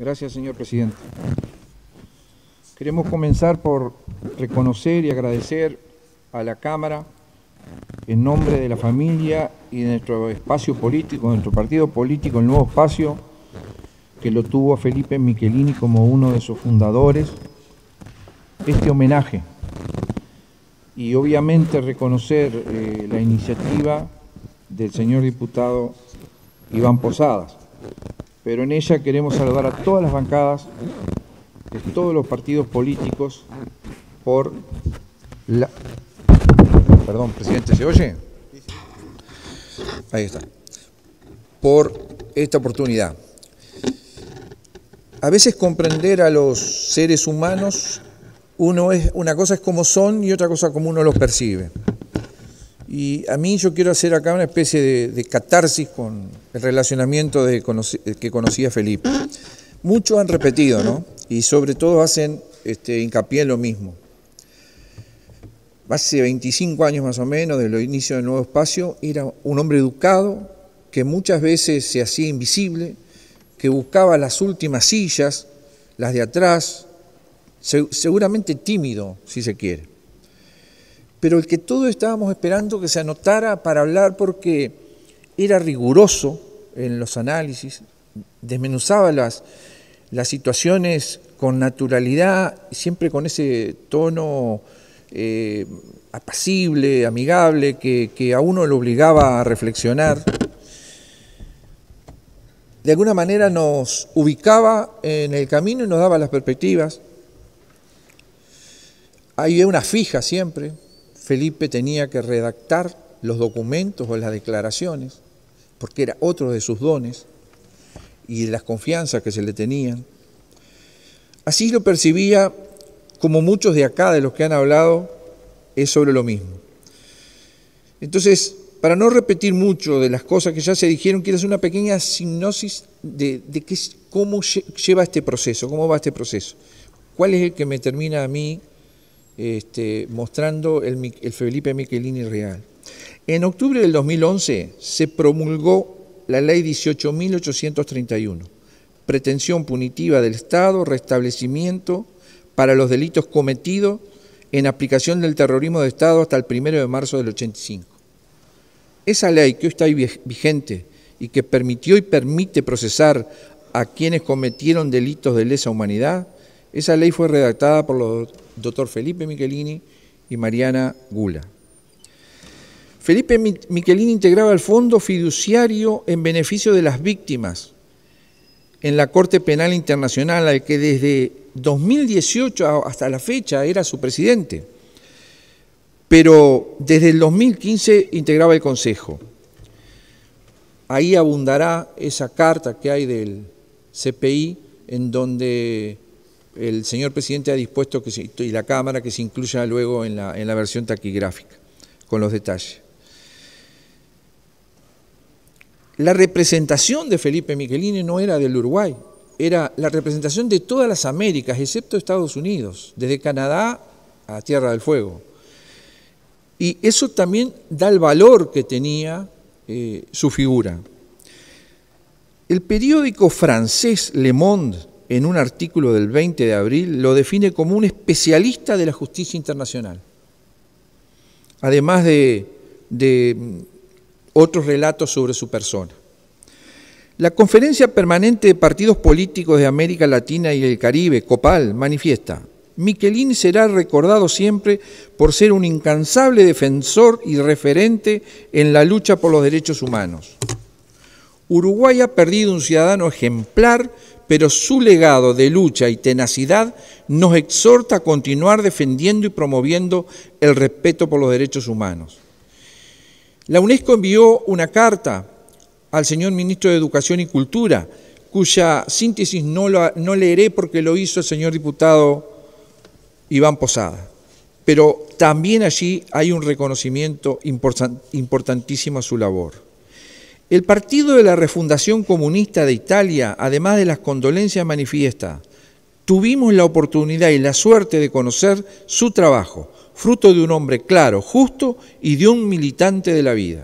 Gracias, señor presidente. Queremos comenzar por reconocer y agradecer a la Cámara, en nombre de la familia y de nuestro espacio político, de nuestro partido político, el Nuevo Espacio, que lo tuvo a Felipe Michelini como uno de sus fundadores, este homenaje. Y obviamente reconocer la iniciativa del señor diputado Iván Posadas. Pero en ella queremos saludar a todas las bancadas de todos los partidos políticos por la... Perdón, presidente, ¿se oye? Ahí está. Por esta oportunidad. A veces comprender a los seres humanos, una cosa es como son y otra cosa como uno los percibe. Y a mí yo quiero hacer acá una especie de catarsis con el relacionamiento que conocía Felipe. Muchos han repetido, ¿no? Y sobre todo hacen hincapié en lo mismo. Hace 25 años más o menos, de los inicios del Nuevo Espacio, era un hombre educado, que muchas veces se hacía invisible, que buscaba las últimas sillas, las de atrás, seguramente tímido, si se quiere. Pero el que todos estábamos esperando que se anotara para hablar, porque era riguroso en los análisis, desmenuzaba las situaciones con naturalidad, siempre con ese tono apacible, amigable, que a uno lo obligaba a reflexionar. De alguna manera nos ubicaba en el camino y nos daba las perspectivas. Había una fija siempre. Felipe tenía que redactar los documentos o las declaraciones, porque era otro de sus dones y de las confianzas que se le tenían. Así lo percibía, como muchos de acá, de los que han hablado, es sobre lo mismo. Entonces, para no repetir mucho de las cosas que ya se dijeron, quiero hacer una pequeña sinopsis de cómo lleva este proceso, cómo va este proceso. ¿Cuál es el que me termina a mí mostrando el Felipe Michelini real? En octubre del 2011 se promulgó la ley 18.831, pretensión punitiva del Estado, restablecimiento para los delitos cometidos en aplicación del terrorismo de Estado hasta el 1 de marzo del 85. Esa ley que hoy está vigente y que permitió y permite procesar a quienes cometieron delitos de lesa humanidad, esa ley fue redactada por los doctor Felipe Michelini y Mariana Gula. Felipe Michelini integraba el Fondo Fiduciario en beneficio de las víctimas en la Corte Penal Internacional, al que desde 2018 hasta la fecha era su presidente, pero desde el 2015 integraba el Consejo. Ahí abundará esa carta que hay del CPI, en donde el señor presidente ha dispuesto y la Cámara que se incluya luego en la versión taquigráfica, con los detalles. La representación de Felipe Michelini no era del Uruguay, era la representación de todas las Américas, excepto Estados Unidos, desde Canadá a Tierra del Fuego. Y eso también da el valor que tenía su figura. El periódico francés Le Monde, en un artículo del 20 de abril, lo define como un especialista de la justicia internacional, además de otros relatos sobre su persona. La Conferencia Permanente de Partidos Políticos de América Latina y el Caribe, COPAL, manifiesta: Michelini será recordado siempre por ser un incansable defensor y referente en la lucha por los derechos humanos. Uruguay ha perdido un ciudadano ejemplar, pero su legado de lucha y tenacidad nos exhorta a continuar defendiendo y promoviendo el respeto por los derechos humanos. La UNESCO envió una carta al señor ministro de Educación y Cultura, cuya síntesis no leeré porque lo hizo el señor diputado Iván Posada, pero también allí hay un reconocimiento importantísimo a su labor. El Partido de la Refundación Comunista de Italia, además de las condolencias, manifiesta: tuvimos la oportunidad y la suerte de conocer su trabajo, fruto de un hombre claro, justo y de un militante de la vida.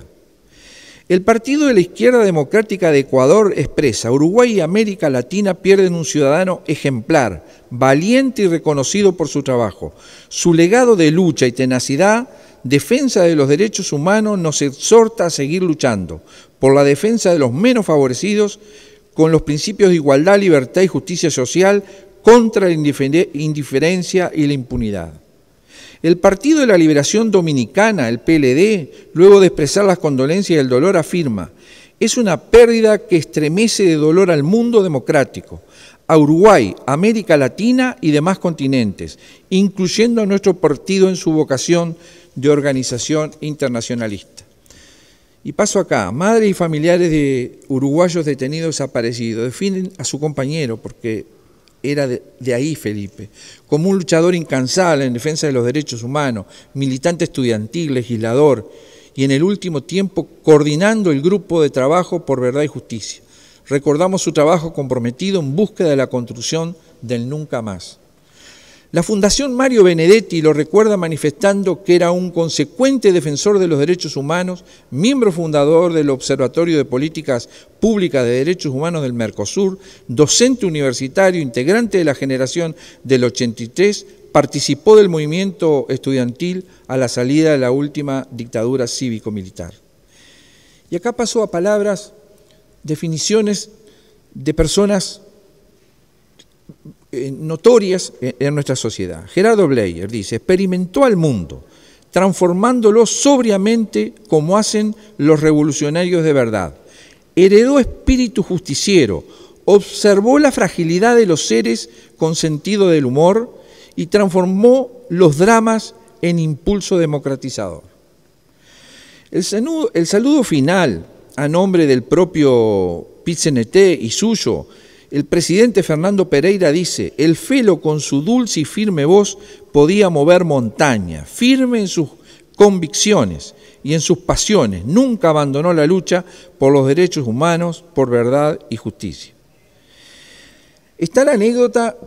El Partido de la Izquierda Democrática de Ecuador expresa: Uruguay y América Latina pierden un ciudadano ejemplar, valiente y reconocido por su trabajo. Su legado de lucha y tenacidad, defensa de los derechos humanos, nos exhorta a seguir luchando por la defensa de los menos favorecidos, con los principios de igualdad, libertad y justicia social, contra la indiferencia y la impunidad. El Partido de la Liberación Dominicana, el PLD, luego de expresar las condolencias y el dolor, afirma: es una pérdida que estremece de dolor al mundo democrático, a Uruguay, América Latina y demás continentes, incluyendo a nuestro partido en su vocación de organización internacionalista. Y paso acá: madres y familiares de uruguayos detenidos desaparecidos defienden a su compañero, porque era de ahí Felipe, como un luchador incansable en defensa de los derechos humanos, militante estudiantil, legislador, y en el último tiempo coordinando el grupo de trabajo por verdad y justicia. Recordamos su trabajo comprometido en búsqueda de la construcción del nunca más. La Fundación Mario Benedetti lo recuerda manifestando que era un consecuente defensor de los derechos humanos, miembro fundador del Observatorio de Políticas Públicas de Derechos Humanos del Mercosur, docente universitario, integrante de la generación del 83, participó del movimiento estudiantil a la salida de la última dictadura cívico-militar. Y acá pasó a palabras, definiciones de personas notorias en nuestra sociedad. Gerardo Bleier dice: experimentó al mundo, transformándolo sobriamente como hacen los revolucionarios de verdad. Heredó espíritu justiciero, observó la fragilidad de los seres con sentido del humor y transformó los dramas en impulso democratizador. El saludo final a nombre del propio PIT-CNT y suyo, el presidente Fernando Pereira dice: el Felo con su dulce y firme voz podía mover montañas, firme en sus convicciones y en sus pasiones, nunca abandonó la lucha por los derechos humanos, por verdad y justicia. Está la anécdota,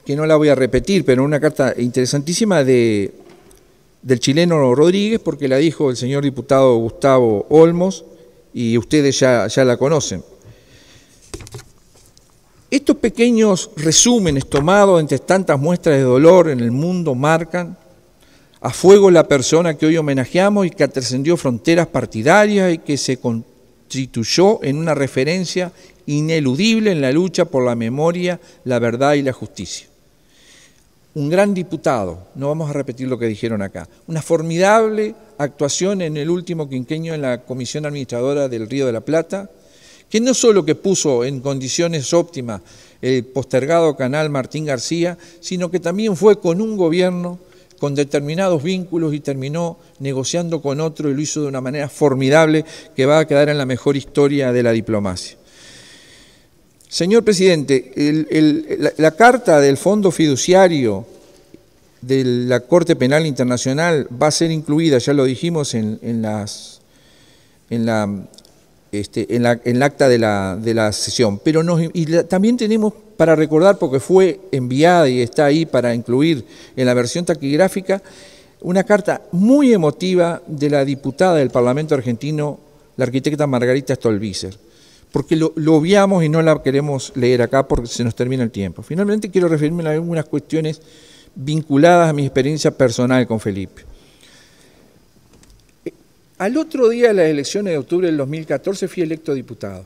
que no la voy a repetir, pero una carta interesantísima del chileno Rodríguez, porque la dijo el señor diputado Gustavo Olmos, y ustedes ya la conocen. Estos pequeños resúmenes tomados entre tantas muestras de dolor en el mundo marcan a fuego la persona que hoy homenajeamos y que trascendió fronteras partidarias y que se constituyó en una referencia ineludible en la lucha por la memoria, la verdad y la justicia. Un gran diputado, no vamos a repetir lo que dijeron acá, una formidable actuación en el último quinquenio en la Comisión Administradora del Río de la Plata, que no solo que puso en condiciones óptimas el postergado canal Martín García, sino que también fue con un gobierno con determinados vínculos y terminó negociando con otro y lo hizo de una manera formidable que va a quedar en la mejor historia de la diplomacia. Señor presidente, la carta del Fondo Fiduciario de la Corte Penal Internacional va a ser incluida, ya lo dijimos, en el acta de la sesión, pero también tenemos para recordar, porque fue enviada y está ahí para incluir en la versión taquigráfica, una carta muy emotiva de la diputada del Parlamento argentino, la arquitecta Margarita Stolbizer, porque lo obviamos y no la queremos leer acá porque se nos termina el tiempo. Finalmente quiero referirme a algunas cuestiones vinculadas a mi experiencia personal con Felipe. Al otro día de las elecciones de octubre del 2014 fui electo diputado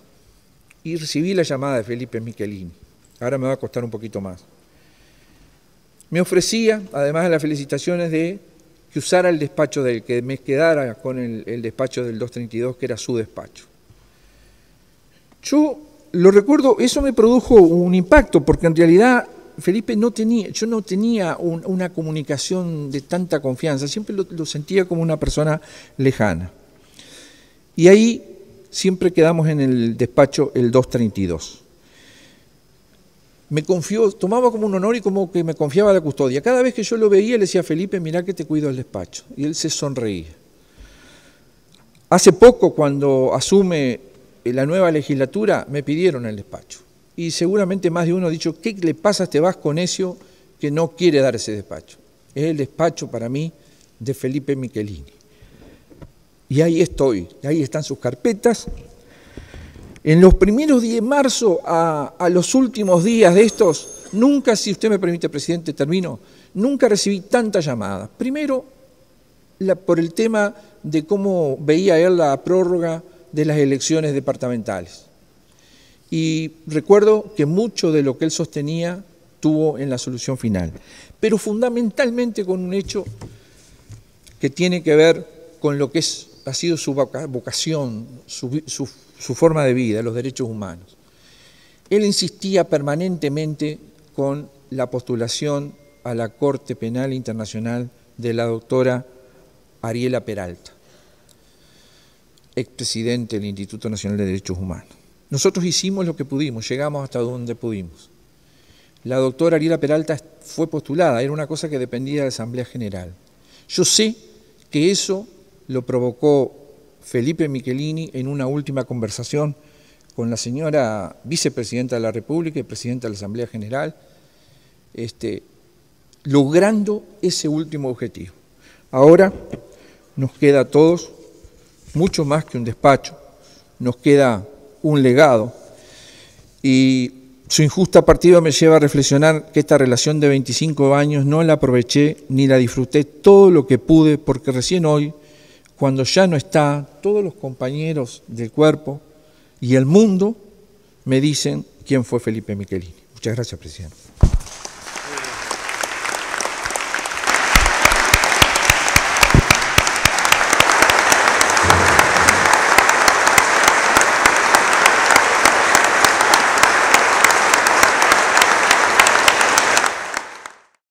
y recibí la llamada de Felipe Michelini. Ahora me va a costar un poquito más. Me ofrecía, además de las felicitaciones, de que usara el despacho de él, que me quedara con el despacho del 232, que era su despacho. Yo lo recuerdo, eso me produjo un impacto, porque en realidad Felipe yo no tenía una comunicación de tanta confianza, siempre lo sentía como una persona lejana. Y ahí siempre quedamos en el despacho el 232. Me confió, tomaba como un honor y como que me confiaba la custodia. Cada vez que yo lo veía le decía: Felipe, mirá que te cuido el despacho. Y él se sonreía. Hace poco, cuando asume la nueva legislatura, me pidieron el despacho. Y seguramente más de uno ha dicho: ¿qué le pasa a este vasco necio que no quiere dar ese despacho? Es el despacho para mí de Felipe Michelini. y ahí estoy, ahí están sus carpetas. En los primeros días de marzo a los últimos días de estos, nunca, si usted me permite, presidente, termino, nunca recibí tantas llamadas. Primero, por el tema de cómo veía él la prórroga de las elecciones departamentales. Y recuerdo que mucho de lo que él sostenía tuvo en la solución final, pero fundamentalmente con un hecho que tiene que ver con lo que ha sido su vocación, su forma de vida, los derechos humanos. Él insistía permanentemente con la postulación a la Corte Penal Internacional de la doctora Ariela Peralta, expresidente del Instituto Nacional de Derechos Humanos. Nosotros hicimos lo que pudimos, llegamos hasta donde pudimos. La doctora Ariela Peralta fue postulada, era una cosa que dependía de la Asamblea General. Yo sé que eso lo provocó Felipe Michelini en una última conversación con la señora vicepresidenta de la República y presidenta de la Asamblea General, logrando ese último objetivo. Ahora nos queda a todos mucho más que un despacho, nos queda un legado, y su injusta partida me lleva a reflexionar que esta relación de 25 años no la aproveché ni la disfruté todo lo que pude, porque recién hoy, cuando ya no está, todos los compañeros del cuerpo y el mundo me dicen quién fue Felipe Michelini. Muchas gracias, presidente.